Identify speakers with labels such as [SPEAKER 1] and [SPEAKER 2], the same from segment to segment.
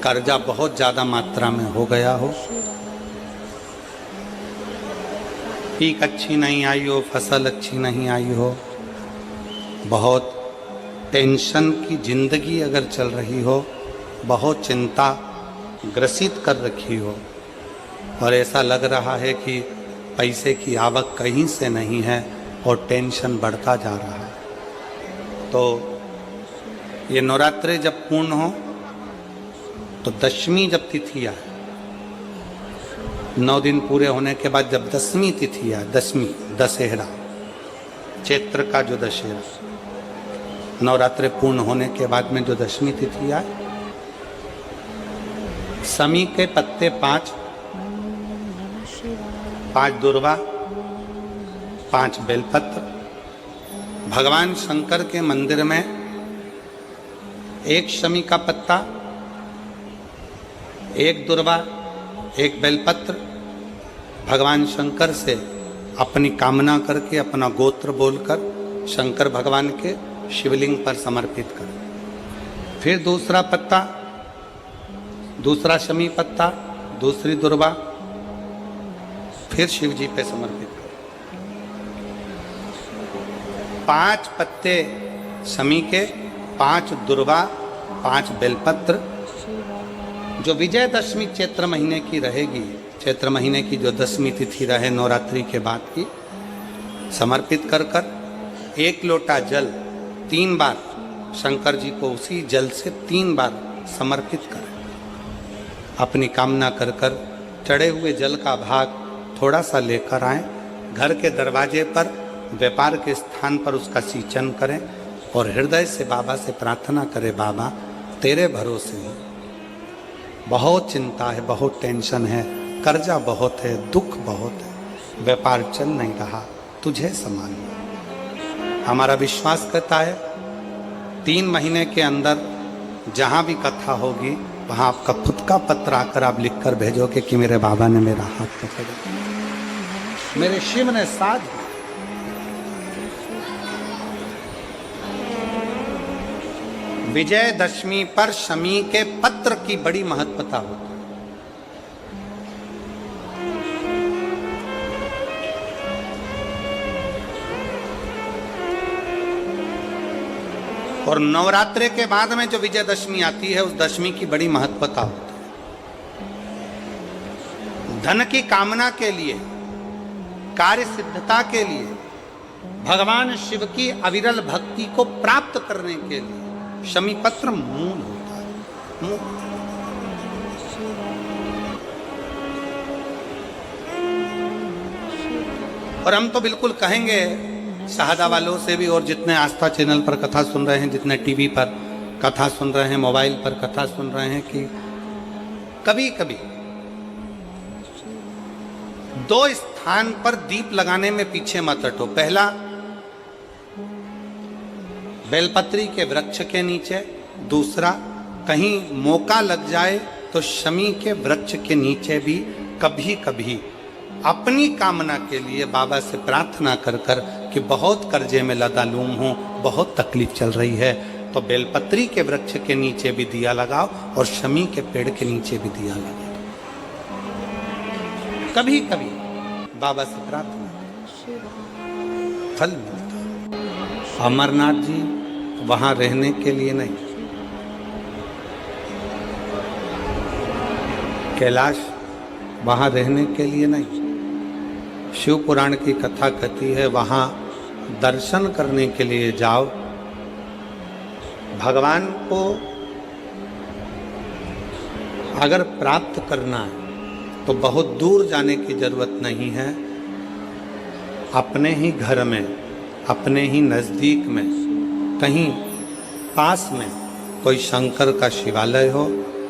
[SPEAKER 1] कर्जा बहुत ज़्यादा मात्रा में हो गया हो, पीक अच्छी नहीं आई हो, फसल अच्छी नहीं आई हो, बहुत टेंशन की ज़िंदगी अगर चल रही हो, बहुत चिंता ग्रसित कर रखी हो और ऐसा लग रहा है कि पैसे की आवक कहीं से नहीं है और टेंशन बढ़ता जा रहा है, तो ये नवरात्रे जब पूर्ण हो तो दशमी जब तिथि आए, 9 दिन पूरे होने के बाद जब दसवीं तिथि आए, दशमी दशहरा, चैत्र का जो दशहरा, नवरात्रे पूर्ण होने के बाद में जो दशमी तिथि आए, समी के पत्ते 5 दुर्वा, 5 बेलपत्र, भगवान शंकर के मंदिर में 1 शमी का पत्ता, 1 दुर्वा, 1 बेलपत्र, भगवान शंकर से अपनी कामना करके, अपना गोत्र बोलकर शंकर भगवान के शिवलिंग पर समर्पित करें। फिर दूसरा पत्ता, दूसरा शमी पत्ता, दूसरी दुर्वा, फिर शिव जी पे समर्पित करें। 5 पत्ते शमी के, 5 दुर्वा, 5 बेलपत्र, जो विजयदशमी चैत्र महीने की रहेगी, चैत्र महीने की जो दशमी तिथि रहे नवरात्रि के बाद की, समर्पित कर कर 1 लोटा जल 3 बार शंकर जी को उसी जल से 3 बार समर्पित करें। अपनी कामना कर कर चढ़े हुए जल का भाग थोड़ा सा लेकर आएं, घर के दरवाजे पर, व्यापार के स्थान पर उसका सिंचन करें और हृदय से बाबा से प्रार्थना करें, बाबा तेरे भरोसे हैं, बहुत चिंता है, बहुत टेंशन है, कर्जा बहुत है, दुख बहुत है, व्यापार चल नहीं रहा, तुझे समान। हमारा विश्वास करता है 3 महीने के अंदर जहाँ भी कथा होगी वहाँ आपका खुद का पत्र आकर आप लिखकर भेजोगे कि मेरे बाबा ने मेरा हाथ पकड़ा, मेरे शिव ने साथ दिया। विजयदशमी पर शमी के पत्र की बड़ी महत्वता होती है। और नवरात्रे के बाद में जो विजयदशमी आती है, उस दशमी की बड़ी महत्वता होती है। धन की कामना के लिए, कार्य सिद्धता के लिए, भगवान शिव की अविरल भक्ति को प्राप्त करने के लिए शमी पत्र मूल होता है। और हम तो बिल्कुल कहेंगे शहादा वालों से भी, और जितने आस्था चैनल पर कथा सुन रहे हैं, जितने टीवी पर कथा सुन रहे हैं, मोबाइल पर कथा सुन रहे हैं, कि कभी कभी 2 स्थान पर दीप लगाने में पीछे मत हटो। पहला, बेलपत्री के वृक्ष के नीचे। दूसरा, कहीं मौका लग जाए तो शमी के वृक्ष के नीचे भी कभी कभी अपनी कामना के लिए बाबा से प्रार्थना कर कर कि बहुत कर्जे में लदालूम हूँ, बहुत तकलीफ चल रही है, तो बेलपत्री के वृक्ष के नीचे भी दिया लगाओ और शमी के पेड़ के नीचे भी दिया लगाओ। कभी कभी बाबा से प्रार्थना, फल मिलता। अमरनाथ जी वहाँ रहने के लिए नहीं, कैलाश वहाँ रहने के लिए नहीं। शिव पुराण की कथा कहती है वहाँ दर्शन करने के लिए जाओ। भगवान को अगर प्राप्त करना है तो बहुत दूर जाने की जरूरत नहीं है। अपने ही घर में, अपने ही नज़दीक में, कहीं पास में कोई शंकर का शिवालय हो,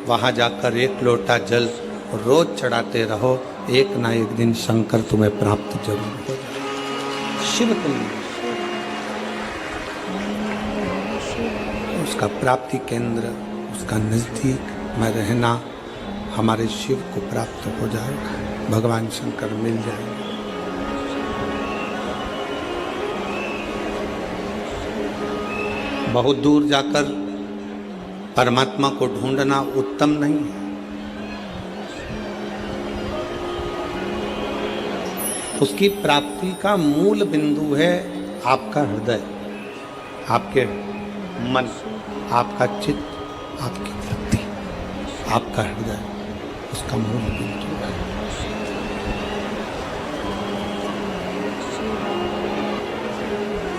[SPEAKER 1] वहाँ जाकर 1 लोटा जल रोज चढ़ाते रहो, एक ना एक दिन शंकर तुम्हें प्राप्त जरूर हो। शिव तुम्हें उसका प्राप्ति केंद्र, उसका नज़दीक में रहना, हमारे शिव को प्राप्त हो जाएगा, भगवान शंकर मिल जाएंगे। बहुत दूर जाकर परमात्मा को ढूंढना उत्तम नहीं है। उसकी प्राप्ति का मूल बिंदु है आपका हृदय, आपके मन, आपका चित्त, आपकी वृत्ति, आपका हृदय उसका मूल बिंदु है।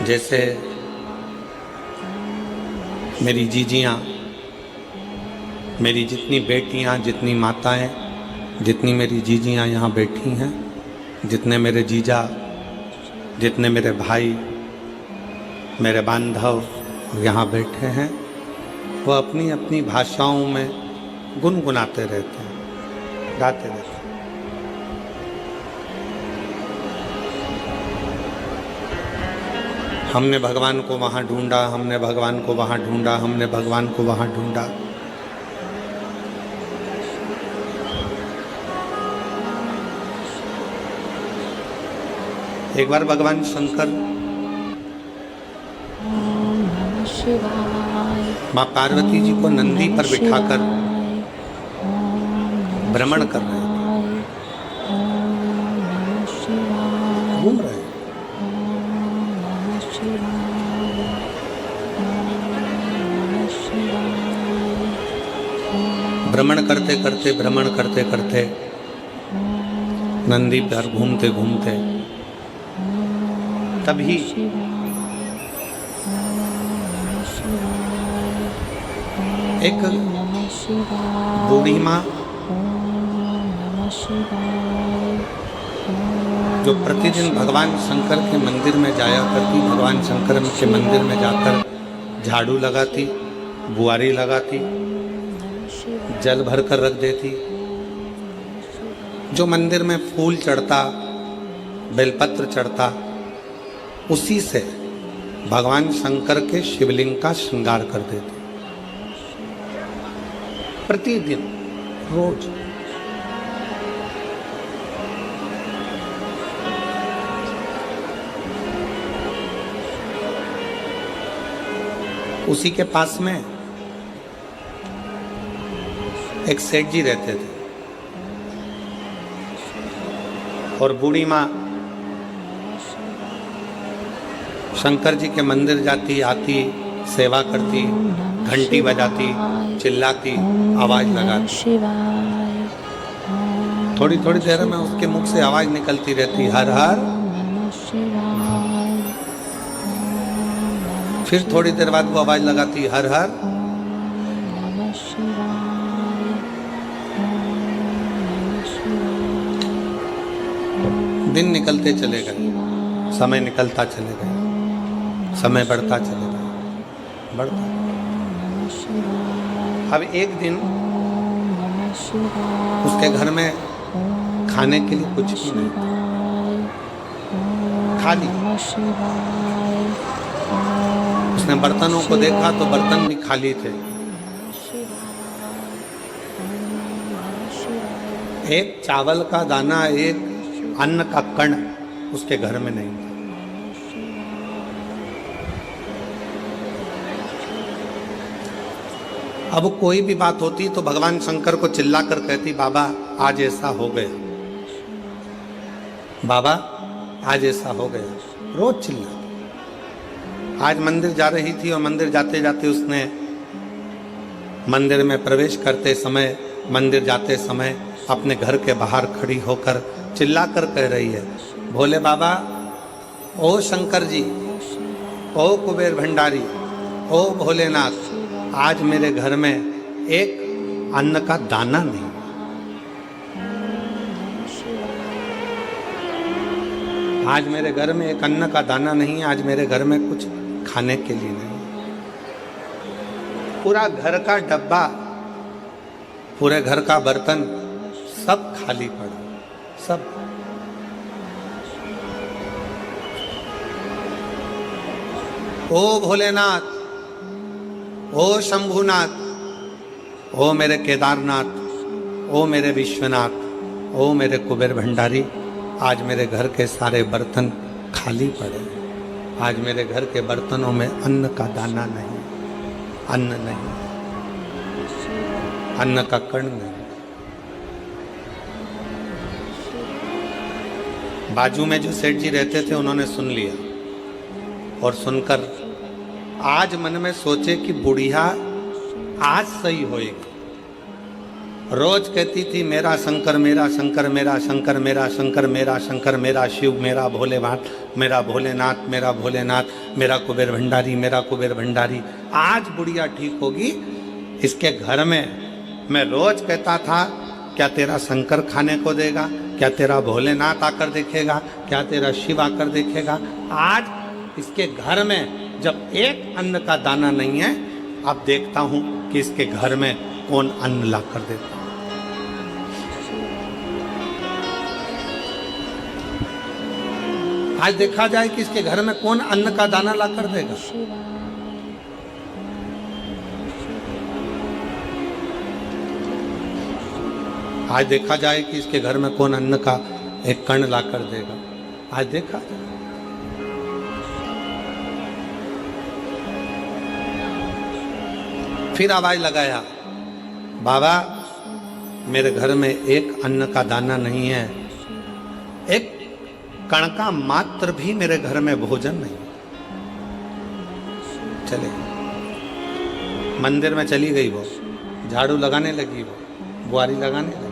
[SPEAKER 1] जैसे मेरी जीजियाँ, मेरी जितनी बेटियाँ, जितनी माताएं, जितनी मेरी जीजियाँ यहाँ बैठी हैं, जितने मेरे जीजा, जितने मेरे भाई, मेरे बांधव यहाँ बैठे हैं, वो अपनी अपनी भाषाओं में गुनगुनाते रहते हैं, गाते रहते हैं। हमने भगवान को वहाँ ढूंढा, हमने भगवान को वहाँ ढूंढा, हमने भगवान को वहाँ ढूंढा। एक बार भगवान शंकर माँ पार्वती जी को नंदी पर बिठाकर भ्रमण कर रहे हैं, घूम रहे हैं। भ्रमण करते करते नंदी पर घूमते घूमते तभी एक बूढ़ी माँ जो प्रतिदिन भगवान शंकर के मंदिर में जाया करती, भगवान शंकर के मंदिर में जाकर झाड़ू लगाती, बुआरी लगाती, जल भर कर रख देती, जो मंदिर में फूल चढ़ता, बेलपत्र चढ़ता, उसी से भगवान शंकर के शिवलिंग का श्रृंगार कर देती प्रतिदिन, रोज। उसी के पास में एक सेठ जी रहते थे और बूढ़ी माँ शंकर जी के मंदिर जाती, आती, सेवा करती, घंटी बजाती, चिल्लाती, आवाज लगाती। थोड़ी थोड़ी देर में उसके मुख से आवाज निकलती रहती, हर हर। फिर थोड़ी देर बाद वो आवाज लगाती, हर हर। दिन निकलते चले गए, समय निकलता चले गए, समय बढ़ता चले गए, बढ़ता। अब एक दिन उसके घर में खाने के लिए कुछ भी नहीं था, खाली। उसने बर्तनों को देखा तो बर्तन भी खाली थे। एक चावल का दाना, एक अन्न का कण उसके घर में नहीं था। अब कोई भी बात होती तो भगवान शंकर को चिल्लाकर कहती, बाबा आज ऐसा हो गया, बाबा आज ऐसा हो गया, रोज चिल्लाती। आज मंदिर जा रही थी और मंदिर जाते जाते उसने मंदिर में प्रवेश करते समय, मंदिर जाते समय अपने घर के बाहर खड़ी होकर चिल्लाकर कह रही है, भोले बाबा, ओ शंकर जी, ओ कुबेर भंडारी, ओ भोलेनाथ, आज मेरे घर में एक अन्न का दाना नहीं। आज मेरे घर में एक अन्न का दाना नहीं, आज मेरे घर में कुछ खाने के लिए नहीं। पूरा घर का डब्बा, पूरे घर का बर्तन सब खाली पड़ा, सब। ओ भोलेनाथ, ओ शंभुनाथ, ओ मेरे केदारनाथ, ओ मेरे विश्वनाथ, ओ मेरे कुबेर भंडारी, आज मेरे घर के सारे बर्तन खाली पड़े। आज मेरे घर के बर्तनों में अन्न का दाना नहीं, अन्न नहीं। अन्न का कण नहीं। बाजू में जो सेठ जी रहते थे उन्होंने सुन लिया और सुनकर आज मन में सोचे कि बुढ़िया आज सही होएगी। रोज कहती थी मेरा शंकर मेरा शंकर मेरा शंकर मेरा शंकर मेरा शंकर मेरा शिव मेरा भोलेनाथ मेरा भोलेनाथ मेरा भोलेनाथ मेरा कुबेर भंडारी मेरा कुबेर भंडारी। आज बुढ़िया ठीक होगी। इसके घर में मैं रोज कहता था क्या तेरा शंकर खाने को देगा, क्या तेरा भोलेनाथ आकर देखेगा, क्या तेरा शिव आकर देखेगा। आज इसके घर में जब एक अन्न का दाना नहीं है, अब देखता हूं कि इसके घर में कौन अन्न ला कर देता। आज देखा जाए कि इसके घर में कौन अन्न का दाना ला कर देगा। आज देखा जाए कि इसके घर में कौन अन्न का एक कण ला कर देगा। आज देखा जाए। फिर आवाज लगाया, बाबा मेरे घर में एक अन्न का दाना नहीं है, एक कण का मात्र भी मेरे घर में भोजन नहीं। चले मंदिर में चली गई वो, झाड़ू लगाने लगी वो, बुआरी लगाने लगी।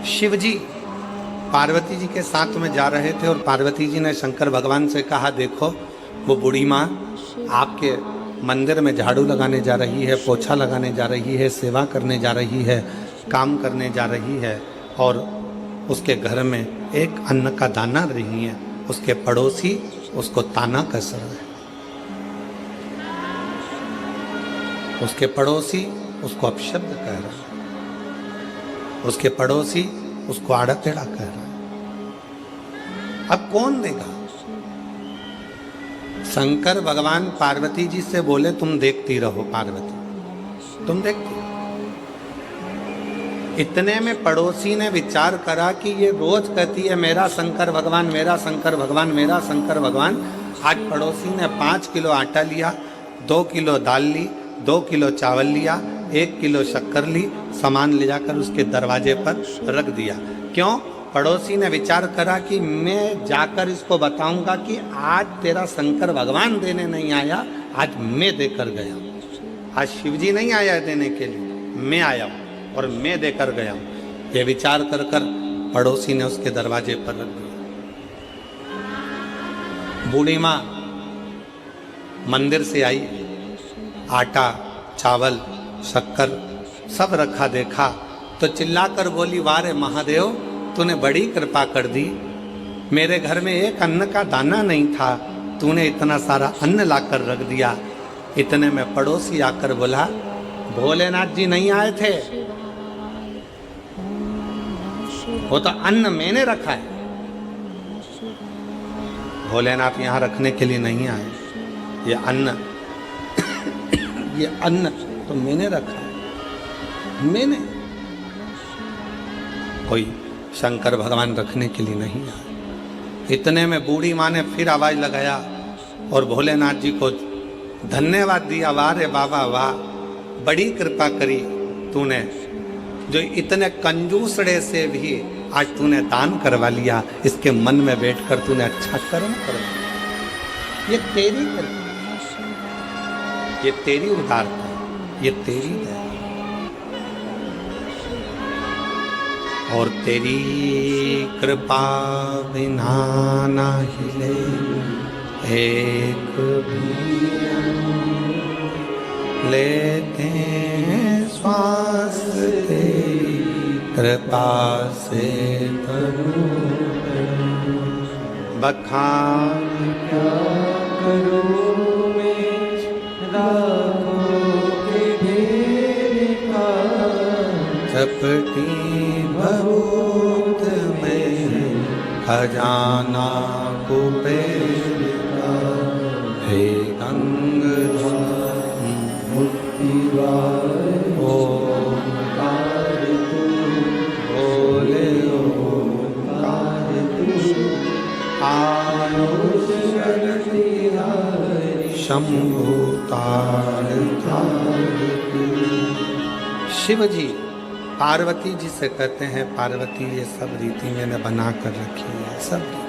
[SPEAKER 1] शिव जी पार्वती जी के साथ में जा रहे थे और पार्वती जी ने शंकर भगवान से कहा, देखो वो बूढ़ी माँ आपके मंदिर में झाड़ू लगाने जा रही है, पोछा लगाने जा रही है, सेवा करने जा रही है, काम करने जा रही है और उसके घर में एक अन्न का दाना नहीं है। उसके पड़ोसी उसको ताना कस रहे हैं, उसके पड़ोसी उसको अपशब्द कह रहे हैं, उसके पड़ोसी उसको आड़ा टेढ़ा कह रहा है। अब कौन देगा? शंकर भगवान पार्वती जी से बोले तुम देखती रहो पार्वती, तुम देखती। इतने में पड़ोसी ने विचार करा कि ये रोज कहती है मेरा शंकर भगवान मेरा शंकर भगवान मेरा शंकर भगवान। आज पड़ोसी ने 5 किलो आटा लिया, 2 किलो दाल ली, 2 किलो चावल लिया, 1 किलो शक्कर ली, सामान ले जाकर उसके दरवाजे पर रख दिया। क्यों? पड़ोसी ने विचार करा कि मैं जाकर इसको बताऊंगा कि आज तेरा शंकर भगवान देने नहीं आया, आज मैं देकर गया। आज शिवजी नहीं आया देने के लिए, मैं आया हूँ और मैं देकर गया हूँ। ये विचार कर कर पड़ोसी ने उसके दरवाजे पर रख दिया। बूढ़ी माँ मंदिर से आई, आटा चावल शक्कर सब रखा देखा तो चिल्लाकर बोली, वाह रे महादेव तूने बड़ी कृपा कर दी, मेरे घर में एक अन्न का दाना नहीं था, तूने इतना सारा अन्न लाकर रख दिया। इतने में पड़ोसी आकर बोला, भोलेनाथ जी नहीं आए थे, वो तो अन्न मैंने रखा है। भोलेनाथ यहाँ रखने के लिए नहीं आए, ये अन्न ये अन्न तो मैंने रखा है, मैंने। कोई शंकर भगवान रखने के लिए नहीं आए। इतने में बूढ़ी माँ ने फिर आवाज लगाया और भोलेनाथ जी को धन्यवाद दिया, वाह रे बाबा वाह, बड़ी कृपा करी तूने, जो इतने कंजूसड़े से भी आज तूने दान करवा लिया, इसके मन में बैठकर तूने अच्छा कर्म करवा। ये तेरी कृपा, ये तेरी उदारता, ये तेरी दया और तेरी कृपा बिना ना हिले एक भी लेते हैं श्वास, तेरी कृपा से बखान क्या करूं मैं, राहों के ढेर का चपटी भूत में खजाना कुबेर का, हे गंगाधर मुक्तिवार ओंकार तू, बोले ओंकार तू, आयुष शक्ति हरि शंभु तार तार तू, शिव जी पार्वती जी से कहते हैं, पार्वती ये सब रीति मैंने बना कर रखी है, सब रीति।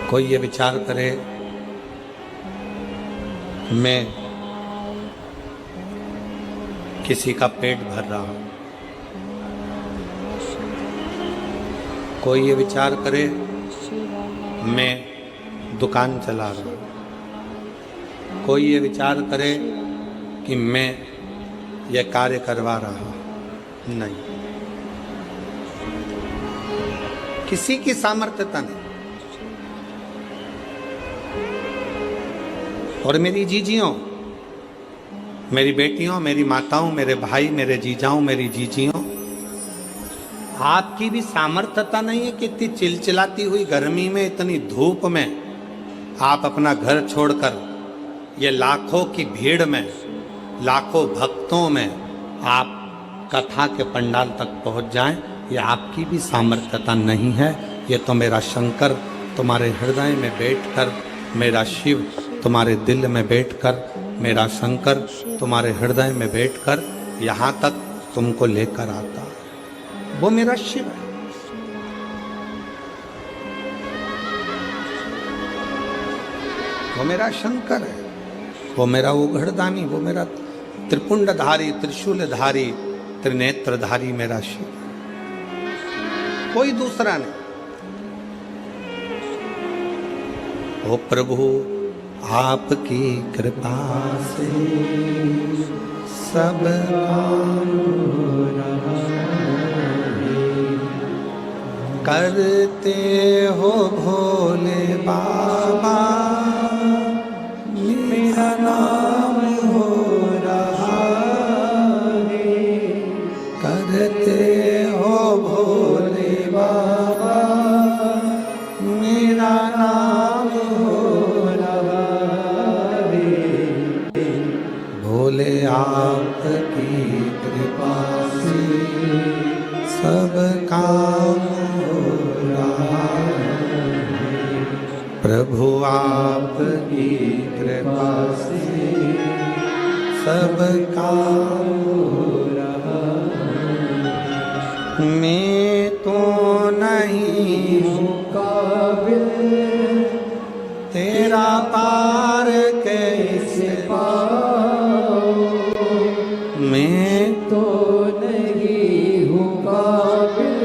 [SPEAKER 1] कोई ये विचार करे मैं किसी का पेट भर रहा हूं, कोई ये विचार करे मैं दुकान चला रहा हूं, कोई ये विचार करे कि मैं ये कार्य करवा रहा हूं, नहीं, किसी की सामर्थ्यता नहीं। और मेरी जीजियों, मेरी बेटियों, मेरी माताओं, मेरे भाई, मेरे जीजाओं, मेरी जीजियों, आपकी भी सामर्थ्यता नहीं है कि इतनी चिलचिलाती हुई गर्मी में, इतनी धूप में आप अपना घर छोड़कर ये लाखों की भीड़ में, लाखों भक्तों में आप कथा के पंडाल तक पहुंच जाएं। ये आपकी भी सामर्थ्यता नहीं है। ये तो मेरा शंकर तुम्हारे हृदय में बैठकर, मेरा शिव तुम्हारे दिल में बैठकर, मेरा शंकर तुम्हारे हृदय में बैठकर यहाँ तक तुमको लेकर आता है। वो मेरा शिव है। वो मेरा शंकर है, वो मेरा उघड़दानी, वो मेरा त्रिपुंडधारी, त्रिशूलधारी, त्रिनेत्रधारी मेरा शिव, कोई दूसरा नहीं। ओ प्रभु आपकी कृपा से सब काम हो रहा है, करते हो भोले बाबा मेरा नाम हो रहा है, करते हो भोले बाबा मेरा नाम हो रहा है, भोले आपकी कृपा से सब काम हो रहा है, प्रभु आपकी कृपा से सब काम हो रहा है। मैं तो नहीं हूँ काबिल तेरा पार कैसे पाऊं, मैं तो नहीं हूँ काबिल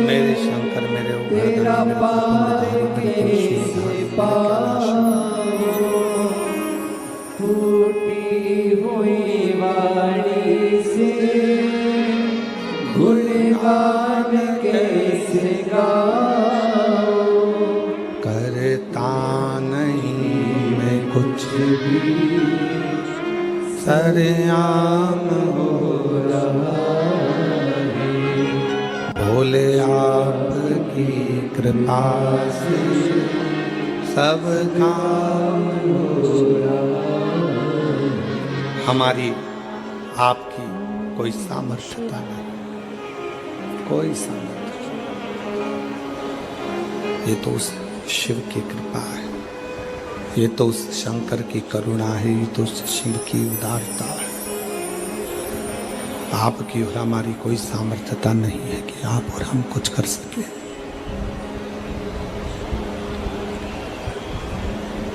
[SPEAKER 1] मेरे शंकर, मेरे तेरा पार कैसे पाऊं, टूटी हुई वाणी से गुणगान कैसे गाऊं, करता नहीं मैं कुछ भी, सरेआम हो रहा है, भोले आपकी कृपा से सब काम हो रहा है। हमारी आपकी कोई सामर्थ्यता नहीं, कोई सामर्थ्य, ये तो उस शिव की कृपा है, ये तो उस शंकर की करुणा है, ये तो उस शिव की उदारता है। आपकी और हमारी कोई सामर्थ्यता नहीं है कि आप और हम कुछ कर सके।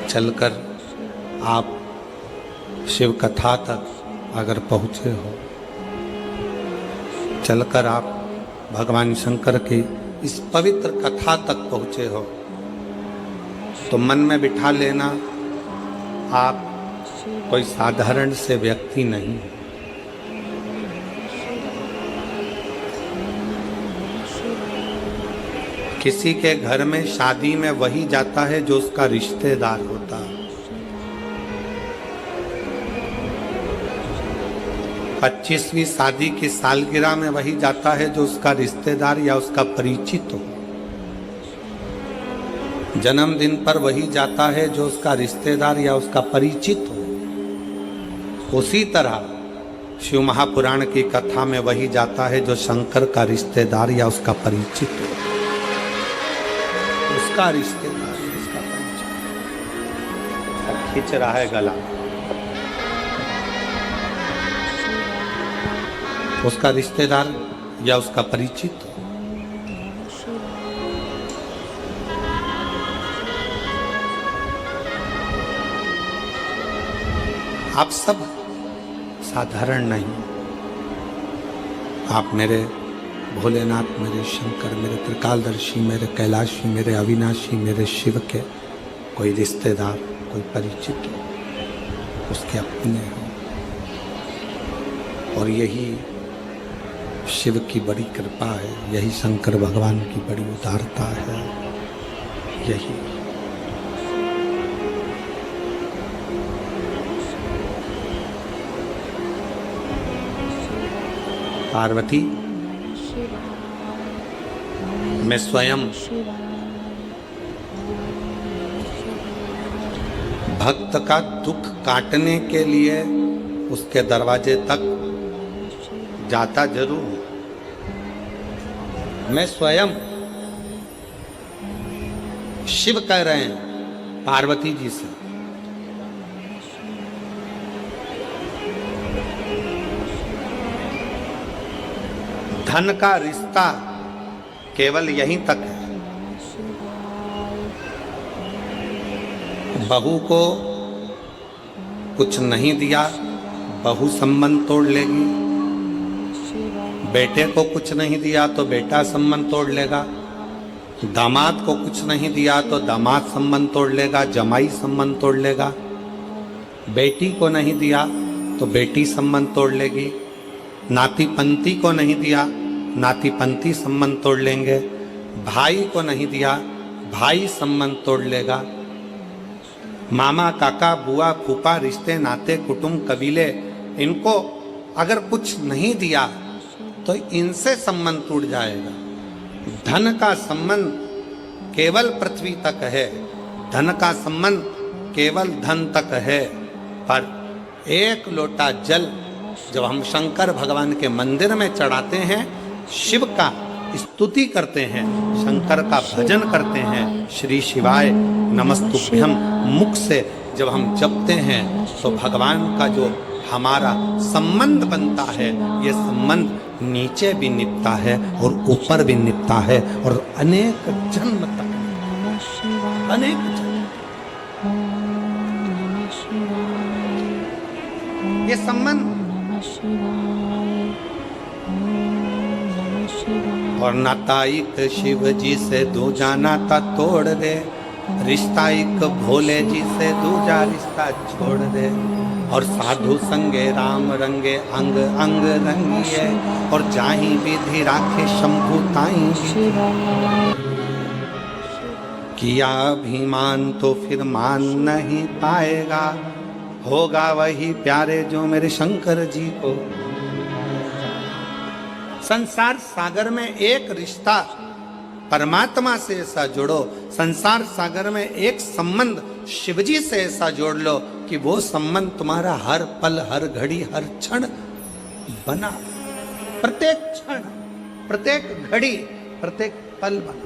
[SPEAKER 1] चलकर आप शिव कथा तक अगर पहुँचे हो, चलकर आप भगवान शंकर की इस पवित्र कथा तक पहुँचे हो, तो मन में बिठा लेना आप कोई साधारण से व्यक्ति नहीं। किसी के घर में शादी में वही जाता है जो उसका रिश्तेदार होता है। 25वीं शादी की सालगिरह में वही जाता है जो उसका रिश्तेदार या उसका परिचित हो। जन्मदिन पर वही जाता है जो उसका रिश्तेदार या उसका परिचित हो। उसी तरह शिव महापुराण की कथा में वही जाता है जो शंकर का रिश्तेदार या उसका परिचित हो। जिसका रिश्तेदार, जिसका परिचय, खींच रहा है गला, उसका रिश्तेदार या उसका परिचित। आप सब साधारण नहीं, आप मेरे भोलेनाथ, मेरे शंकर, मेरे त्रिकालदर्शी, मेरे कैलाशी, मेरे अविनाशी, मेरे शिव के कोई रिश्तेदार, कोई परिचित, उसके अपने हो। और यही शिव की बड़ी कृपा है, यही शंकर भगवान की बड़ी उदारता है। यही पार्वती, मैं स्वयं भक्त का दुख काटने के लिए उसके दरवाजे तक जाता जरूर हूं। मैं स्वयं, शिव कह रहे हैं पार्वती जी से, धन का रिश्ता केवल यहीं तक है। बहू को कुछ नहीं दिया, बहू संबंध तोड़ लेगी। बेटे को कुछ नहीं दिया तो बेटा संबंध तोड़ लेगा। दामाद को कुछ नहीं दिया तो दामाद संबंध तोड़ लेगा, जमाई संबंध तोड़ लेगा। बेटी को नहीं दिया तो बेटी संबंध तोड़ लेगी। नाती पंती को नहीं दिया, नाती पंती संबंध तोड़ लेंगे। भाई को नहीं दिया, भाई संबंध तोड़ लेगा। मामा, काका, बुआ, फूफा, रिश्ते, नाते, कुटुंब, कबीले, इनको अगर कुछ नहीं दिया तो इनसे संबंध टूट जाएगा। धन का संबंध केवल पृथ्वी तक है, धन का संबंध केवल धन तक है। पर एक लोटा जल जब हम शंकर भगवान के मंदिर में चढ़ाते हैं, शिव का स्तुति करते हैं, शंकर का भजन करते हैं, श्री शिवाय नमस्तुभ्यम मुख से जब हम जपते हैं तो भगवान का जो हमारा संबंध बनता है, ये संबंध नीचे भी निपटा है और ऊपर भी निपटा है और अनेक जन्म तक, अनेक जन्म ये संबंध। और नाता एक शिव जी से दूजा नाता तोड़ दे, रिश्ता एक भोले जी से दूजा रिश्ता छोड़ दे। और साधु संगे राम रंगे अंग अंग रंगिए, और जाही विधि राखे शंभु ताई। किया अभिमान तो फिर मान नहीं पाएगा, होगा वही प्यारे जो मेरे शंकर जी को। संसार सागर में एक रिश्ता परमात्मा से ऐसा जोड़ो, संसार सागर में एक संबंध शिवजी से ऐसा जोड़ लो कि वो संबंध तुम्हारा हर पल, हर घड़ी, हर क्षण बना, प्रत्येक क्षण, प्रत्येक घड़ी, प्रत्येक पल बना।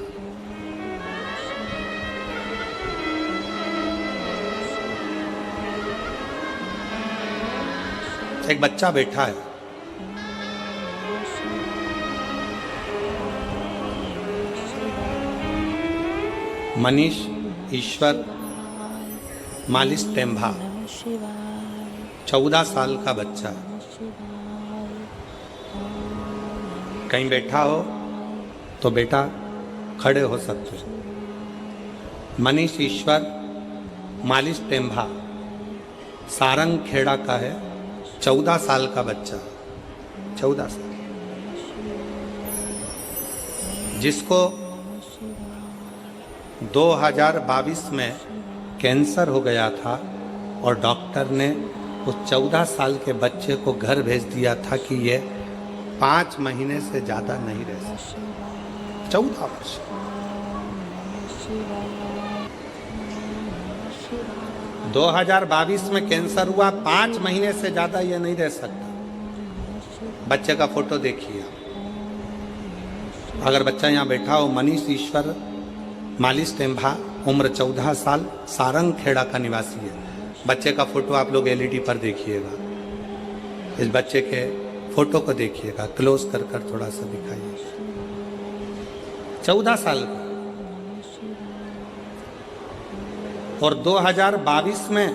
[SPEAKER 1] एक बच्चा बैठा है, मनीष ईश्वर मालिश टेम्भा, 14 साल का बच्चा। कहीं बैठा हो तो बेटा खड़े हो सकते हो। मनीष ईश्वर मालिश टेम्भा सारंग खेड़ा का है, 14 साल का बच्चा, 14 साल, जिसको 2022 में कैंसर हो गया था और डॉक्टर ने उस 14 साल के बच्चे को घर भेज दिया था कि ये 5 महीने से ज़्यादा नहीं रह सकता। 14 वर्ष। – 2022 में कैंसर हुआ, 5 महीने से ज़्यादा ये नहीं रह सकता। बच्चे का फोटो देखिए, अगर बच्चा यहाँ बैठा हो, मनीष ईश्वर मालिश टेम्भा, उम्र 14 साल, सारंग खेड़ा का निवासी है। बच्चे का फोटो आप लोग एलईडी पर देखिएगा। इस बच्चे के फोटो को देखिएगा, क्लोज कर कर थोड़ा सा दिखाइए। 14 साल का। और 2022 में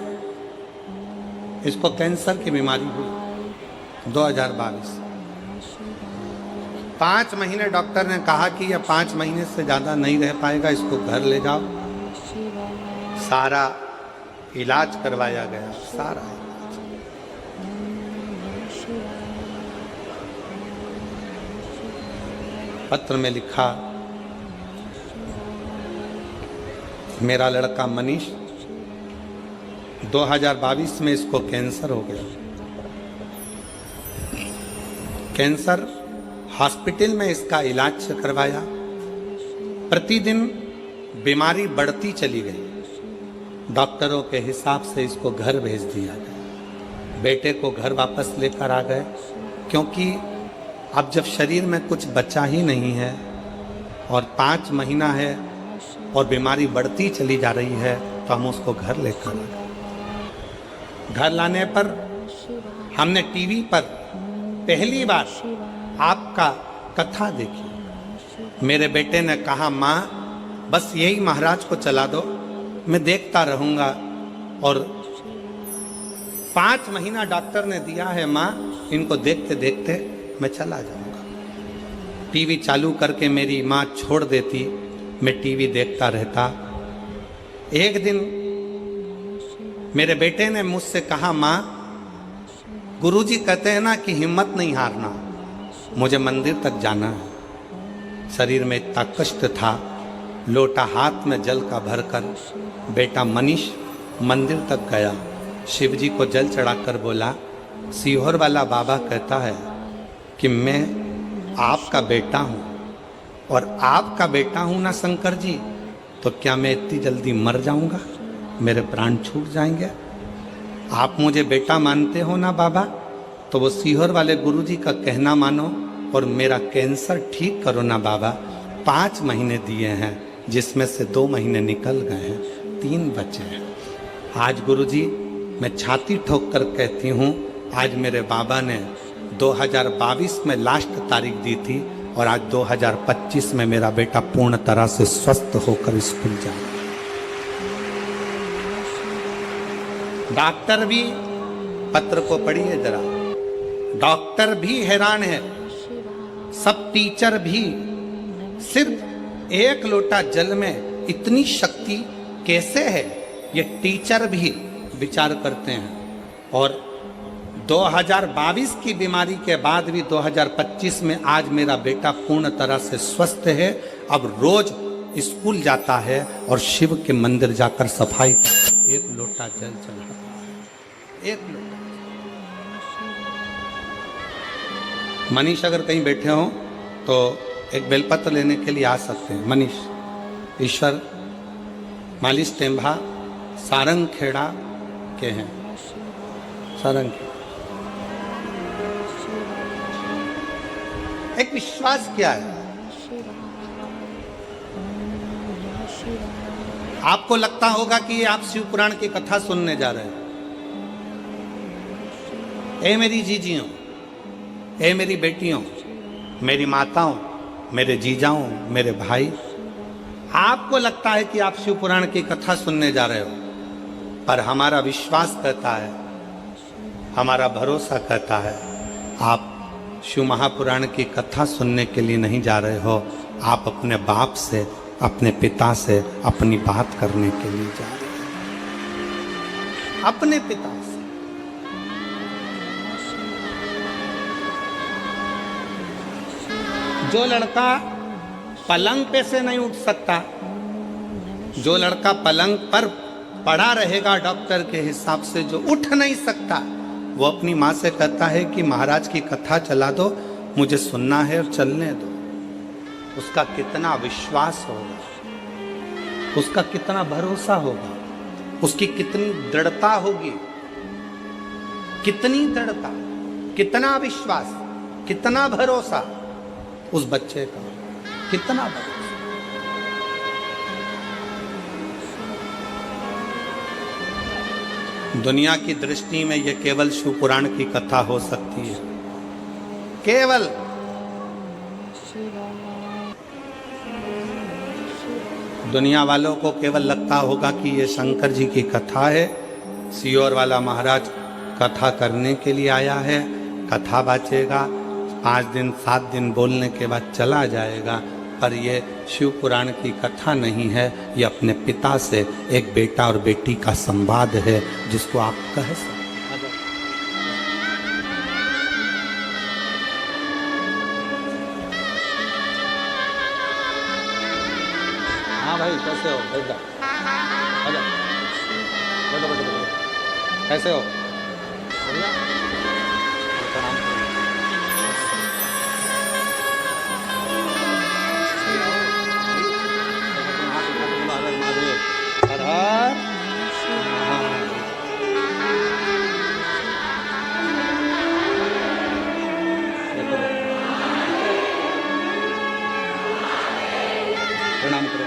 [SPEAKER 1] इसको कैंसर की बीमारी हुई। 2022 5 महीने डॉक्टर ने कहा कि यह 5 महीने से ज़्यादा नहीं रह पाएगा, इसको घर ले जाओ। सारा इलाज करवाया गया, सारा इलाज। पत्र में लिखा, मेरा लड़का मनीष 2022 में इसको कैंसर हो गया। कैंसर हॉस्पिटल में इसका इलाज करवाया। प्रतिदिन बीमारी बढ़ती चली गई। डॉक्टरों के हिसाब से इसको घर भेज दिया गया। बेटे को घर वापस लेकर आ गए, क्योंकि अब जब शरीर में कुछ बचा ही नहीं है और 5 महीना है और बीमारी बढ़ती चली जा रही है, तो हम उसको घर लेकर आ गए। घर लाने पर हमने टीवी पर पहली बार आपका कथा देखी। मेरे बेटे ने कहा, माँ बस यही महाराज को चला दो, मैं देखता रहूँगा। और 5 महीना डॉक्टर ने दिया है माँ, इनको देखते देखते मैं चला जाऊँगा। टीवी चालू करके मेरी माँ छोड़ देती, मैं टीवी देखता रहता। एक दिन मेरे बेटे ने मुझसे कहा, माँ गुरुजी कहते हैं ना कि हिम्मत नहीं हारना, मुझे मंदिर तक जाना है। शरीर में इतना कष्ट था। लोटा हाथ में जल का भरकर बेटा मनीष मंदिर तक गया। शिव जी को जल चढ़ाकर बोला, सीहोर वाला बाबा कहता है कि मैं आपका बेटा हूँ और आपका बेटा हूँ ना शंकर जी, तो क्या मैं इतनी जल्दी मर जाऊँगा? मेरे प्राण छूट जाएंगे? आप मुझे बेटा मानते हो ना बाबा? तो वो सीहोर वाले गुरुजी का कहना मानो और मेरा कैंसर ठीक करो ना बाबा। 5 महीने दिए हैं, जिसमें से 2 महीने निकल गए हैं, 3 बचे हैं। आज गुरुजी मैं छाती ठोक कर कहती हूँ, आज मेरे बाबा ने 2022 में लास्ट तारीख दी थी और आज 2025 में मेरा बेटा पूर्ण तरह से स्वस्थ होकर स्कूल जा रहा है। डॉक्टर भी, पत्र को पढ़िए जरा, डॉक्टर भी हैरान है, सब टीचर भी। सिर्फ 1 लोटा जल में इतनी शक्ति कैसे है, ये टीचर भी विचार करते हैं। और 2022 की बीमारी के बाद भी 2025 में आज मेरा बेटा पूर्ण तरह से स्वस्थ है। अब रोज स्कूल जाता है और शिव के मंदिर जाकर सफाई, 1 लोटा जल चढ़ाता है, 1 लोटा। मनीष अगर कहीं बैठे हो तो एक बेलपत्र लेने के लिए आ सकते हैं। मनीष ईश्वर मालिश टेम्भा सारंग खेड़ा के हैं। सारंग एक विश्वास क्या है? आपको लगता होगा कि आप शिव पुराण की कथा सुनने जा रहे हैं। ए मेरी जीजियों, ए मेरी बेटियों, मेरी माताओं, मेरे जीजाओं, मेरे भाई, आपको लगता है कि आप शिव पुराण की कथा सुनने जा रहे हो, पर हमारा विश्वास कहता है, हमारा भरोसा कहता है, आप शिव महापुराण की कथा सुनने के लिए नहीं जा रहे हो, आप अपने बाप से, अपने पिता से अपनी बात करने के लिए जा रहे हो, अपने पिता से। जो लड़का पलंग पे से नहीं उठ सकता, जो लड़का पलंग पर पड़ा रहेगा डॉक्टर के हिसाब से, जो उठ नहीं सकता, वो अपनी माँ से कहता है कि महाराज की कथा चला दो, मुझे सुनना है और चलने दो। उसका कितना विश्वास होगा, उसका कितना भरोसा होगा, उसकी कितनी दृढ़ता होगी, कितनी दृढ़ता, कितना विश्वास, कितना भरोसा उस बच्चे का, कितना भरोसा। दुनिया की दृष्टि में यह केवल शिव पुराण की कथा हो सकती है, केवल। दुनिया वालों को केवल लगता होगा कि ये शंकर जी की कथा है, सियोर वाला महाराज कथा करने के लिए आया है, कथा बाचेगा, 5 दिन 7 दिन बोलने के बाद चला जाएगा। पर ये शिव पुराण की कथा नहीं है, ये अपने पिता से एक बेटा और बेटी का संवाद है, जिसको आप कह सकते। हाँ भाई, कैसे हो? बैठ जाओ, बैठो बैठो बैठो। कैसे हो? बढ़िया। प्रणाम करो।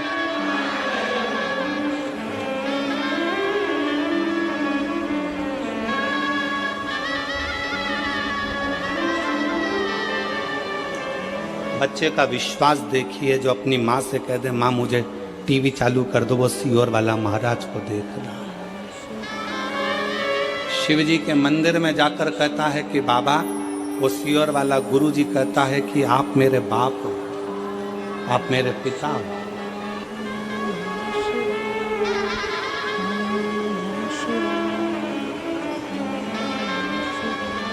[SPEAKER 1] बच्चे का विश्वास देखिए, जो अपनी माँ से कह दे माँ मुझे टीवी चालू कर दो, वो सियोर वाला महाराज को देख रहा है। शिव जी के मंदिर में जाकर कहता है कि बाबा, वो सियोर वाला गुरु जी कहता है कि आप मेरे बाप हो, आप मेरे पिता हो।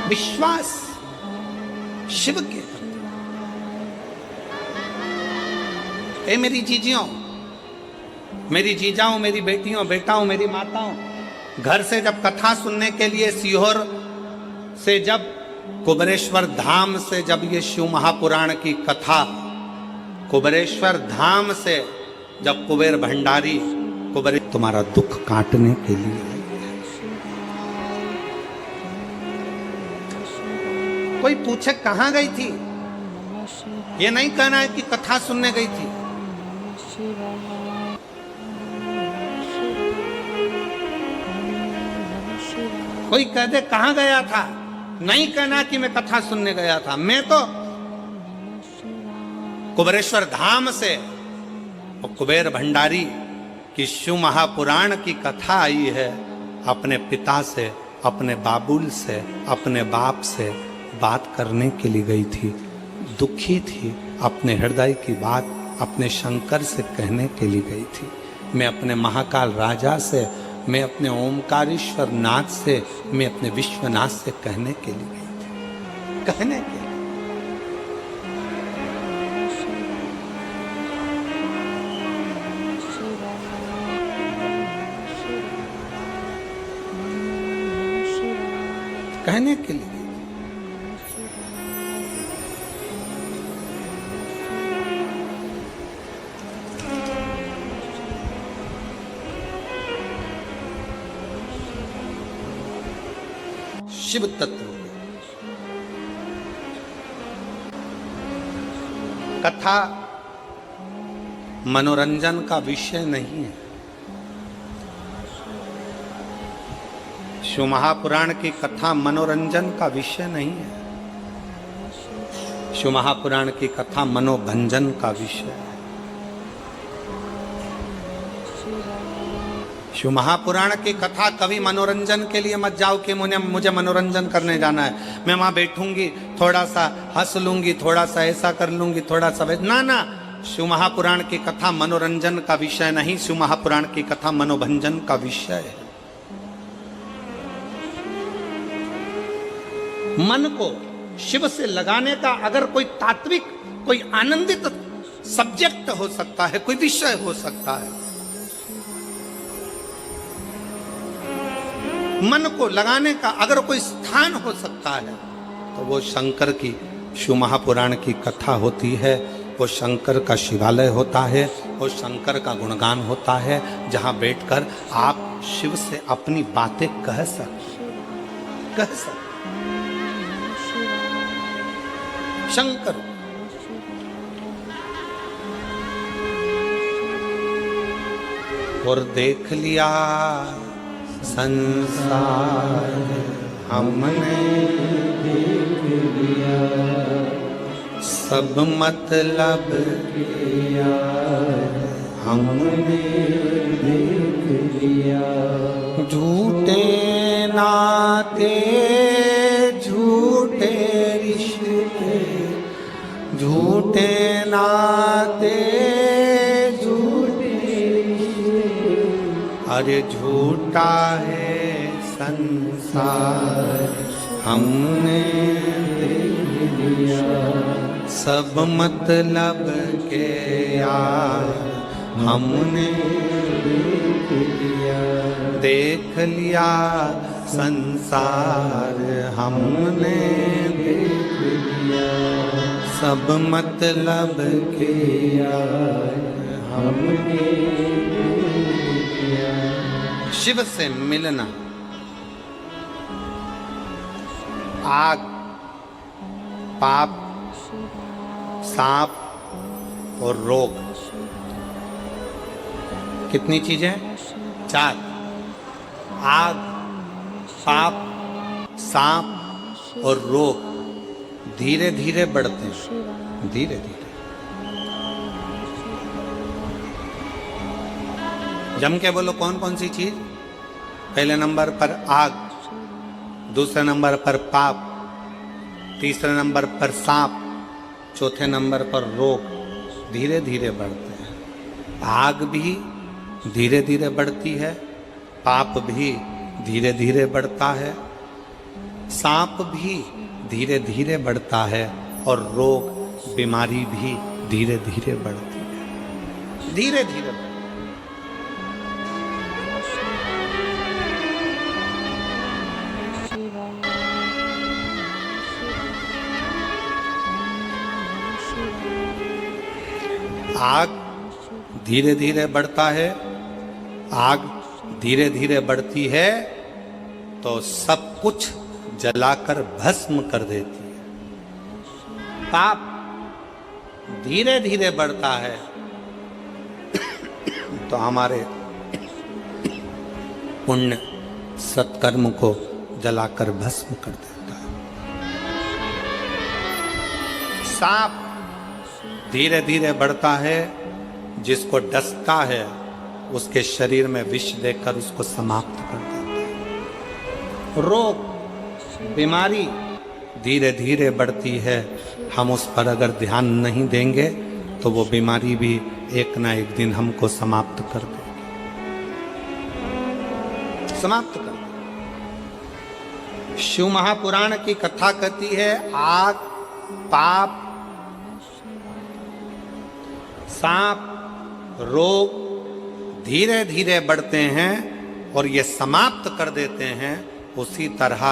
[SPEAKER 1] विश्वास शिव के। ए मेरी जीजियों, मेरी जीजाओं, मेरी बेटियों, बेटाओं, मेरी माताओं, घर से जब कथा सुनने के लिए सीहोर से, जब कुबेरेश्वर धाम से, जब ये शिव महापुराण की कथा कुबेरेश्वर धाम से, जब कुबेर भंडारी कुबेर तुम्हारा दुख काटने के लिए, कोई पूछे कहां गई थी, ये नहीं कहना है कि कथा सुनने गई थी। कोई कह दे कहां गया था, नहीं कहना कि मैं कथा सुनने गया था। मैं तो कुबेरेश्वर धाम से और कुबेर भंडारी की शिव महापुराण की कथा आई है, अपने पिता से, अपने बाबुल से, अपने बाप से बात करने के लिए गई थी। दुखी थी, अपने हृदय की बात अपने शंकर से कहने के लिए गई थी। मैं अपने महाकाल राजा से, मैं अपने ओमकारेश्वर नाथ से, मैं अपने विश्वनाथ से कहने के लिए गई थी। कहने के लिए। कहने के लिए। शिव तत्व कथा मनोरंजन का विषय नहीं है। शिव महापुराण की कथा मनोरंजन का विषय नहीं है। शिव महापुराण की कथा मनोभंजन का विषय है। शिव महापुराण की कथा कभी मनोरंजन के लिए मत जाओ कि मुझे मनोरंजन करने जाना है, मैं वहां बैठूंगी, थोड़ा सा हंस लूंगी, थोड़ा सा ऐसा कर लूंगी, थोड़ा सा ना ना। शिव महापुराण की कथा मनोरंजन का विषय नहीं, शिव महापुराण की कथा मनोभंजन का विषय है। मन को शिव से लगाने का अगर कोई तात्विक, कोई आनंदित सब्जेक्ट हो सकता है, कोई विषय हो सकता है, मन को लगाने का अगर कोई स्थान हो सकता है, तो वो शंकर की शिव महापुराण की कथा होती है। वो शंकर का शिवालय होता है, वो शंकर का गुणगान होता है, जहां बैठकर आप शिव से अपनी बातें कह सकते। शंकर और देख लिया संसार हमने देख लिया, सब मतलब किया हमने देख लिया। झूठे नाते झूठे रिश्ते, झूठे नाते झूठे रिश्ते, अरे झूठा है संसार हमने देख लिया, सब मतलब के यार हमने देख लिया, संसार हमने देख लिया, सब मतलब के यार हमने देख लिया। शिव से मिलना, आग, पाप, सांप और रोग, कितनी चीजें? 4। आग, पाप, सांप और रोग धीरे धीरे बढ़ते हैं, धीरे धीरे। जम के बोलो कौन कौन सी चीज? पहले नंबर पर आग, दूसरे नंबर पर पाप, तीसरे नंबर पर सांप, चौथे नंबर पर रोग धीरे धीरे बढ़ते हैं। आग भी धीरे धीरे बढ़ती है, पाप भी धीरे धीरे बढ़ता है, सांप भी धीरे धीरे बढ़ता है और रोग बीमारी भी धीरे धीरे बढ़ती है, धीरे धीरे। आग धीरे धीरे बढ़ता है, आग धीरे धीरे बढ़ती है तो सब कुछ जलाकर भस्म कर देती है। पाप धीरे धीरे बढ़ता है तो हमारे पुण्य सत्कर्म को जलाकर भस्म कर देता है। सांप धीरे धीरे बढ़ता है, जिसको डसता है उसके शरीर में विष देकर उसको समाप्त कर देता है। रोग, बीमारी धीरे धीरे बढ़ती है, हम उस पर अगर ध्यान नहीं देंगे तो वो बीमारी भी एक ना एक दिन हमको समाप्त कर देगी, समाप्त कर देगी। शिव महापुराण की कथा कहती है आग, पाप, सांप, रोग धीरे धीरे बढ़ते हैं और ये समाप्त कर देते हैं। उसी तरह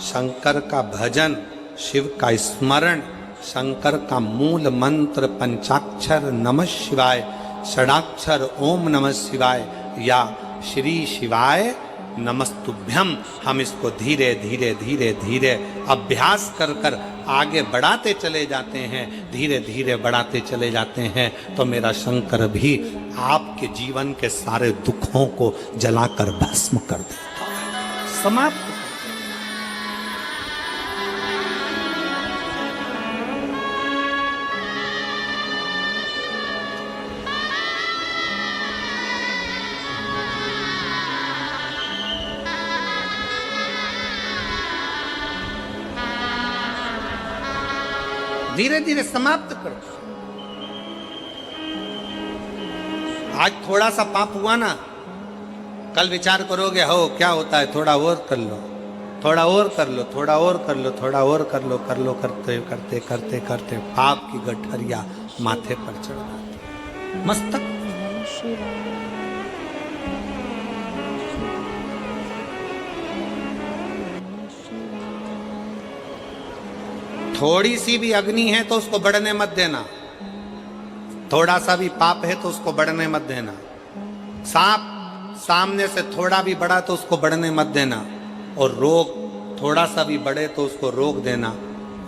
[SPEAKER 1] शंकर का भजन, शिव का स्मरण, शंकर का मूल मंत्र पंचाक्षर नमः शिवाय, षडाक्षर ओम नमः शिवाय या श्री शिवाय नमस्तुभ्यम, हम इसको धीरे धीरे धीरे धीरे अभ्यास कर कर आगे बढ़ाते चले जाते हैं, धीरे धीरे बढ़ाते चले जाते हैं तो मेरा शंकर भी आपके जीवन के सारे दुखों को जलाकर भस्म कर देता है, समाप्त। धीरे धीरे समाप्त कर दो। आज थोड़ा सा पाप हुआ ना, कल विचार करोगे हो क्या होता है, थोड़ा और कर लो, थोड़ा और कर लो, थोड़ा और कर लो, थोड़ा और कर लो, कर लो, करते करते करते करते पाप की गठरिया माथे पर चढ़ जाती, मस्तक। थोड़ी सी भी अग्नि है तो उसको बढ़ने मत देना, थोड़ा सा भी पाप है तो उसको बढ़ने मत देना। सांप सामने से थोड़ा भी बढ़ा तो उसको बढ़ने मत देना, और रोग थोड़ा सा भी बढ़े तो उसको रोक देना,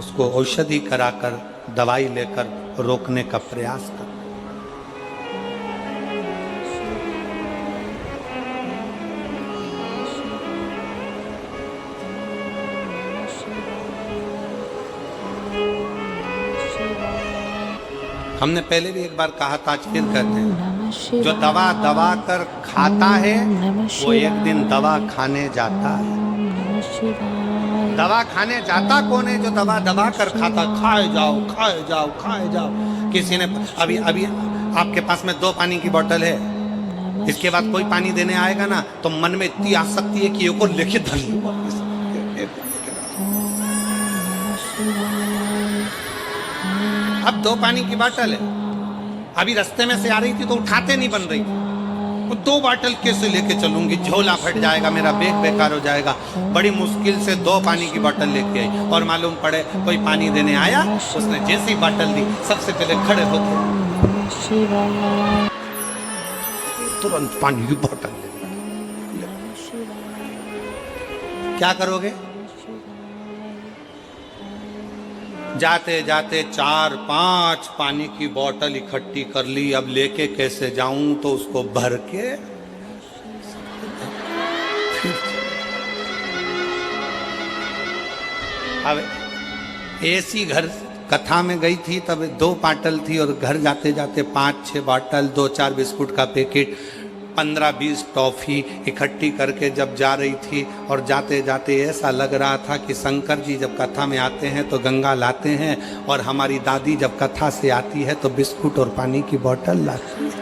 [SPEAKER 1] उसको औषधि कराकर दवाई लेकर रोकने का प्रयास कर। हमने पहले भी एक बार कहा था, आज फिर कहते हैं, जो दवा दबा कर खाता है वो एक दिन दवा खाने जाता है। दवा खाने जाता कौन है? जो दवा दबा कर खाता। खाए जाओ खाए जाओ खाए जाओ। किसी ने अभी अभी आपके पास में 2 पानी की बोतल है, इसके बाद कोई पानी देने आएगा ना तो मन में इतनी आसक्ति है कि ये को लेके धन लूं। अब 2 पानी की बोतल है, अभी रास्ते में से आ रही थी तो उठाते नहीं बन रही, वो 2 बोतल कैसे लेके चलूंगी, झोला फट जाएगा, मेरा बैग बेकार हो जाएगा। बड़ी मुश्किल से 2 पानी की बोतल लेके आई और मालूम पड़े कोई पानी देने आया, उसने जैसी बोतल दी सबसे पहले खड़े होके तुरंत पानी की बोतल ले। क्या करोगे? जाते जाते 4-5 पानी की बोतल इकट्ठी कर ली। अब लेके कैसे जाऊं, तो उसको भर के अब ऐसी घर कथा में गई थी तब 2 बोतल थी और घर जाते जाते 5-6 बोतल, 2-4 बिस्कुट का पैकेट, 15-20 टॉफी इकट्ठी करके जब जा रही थी। और जाते जाते ऐसा लग रहा था कि शंकर जी जब कथा में आते हैं तो गंगा लाते हैं और हमारी दादी जब कथा से आती है तो बिस्कुट और पानी की बोतल लाती है।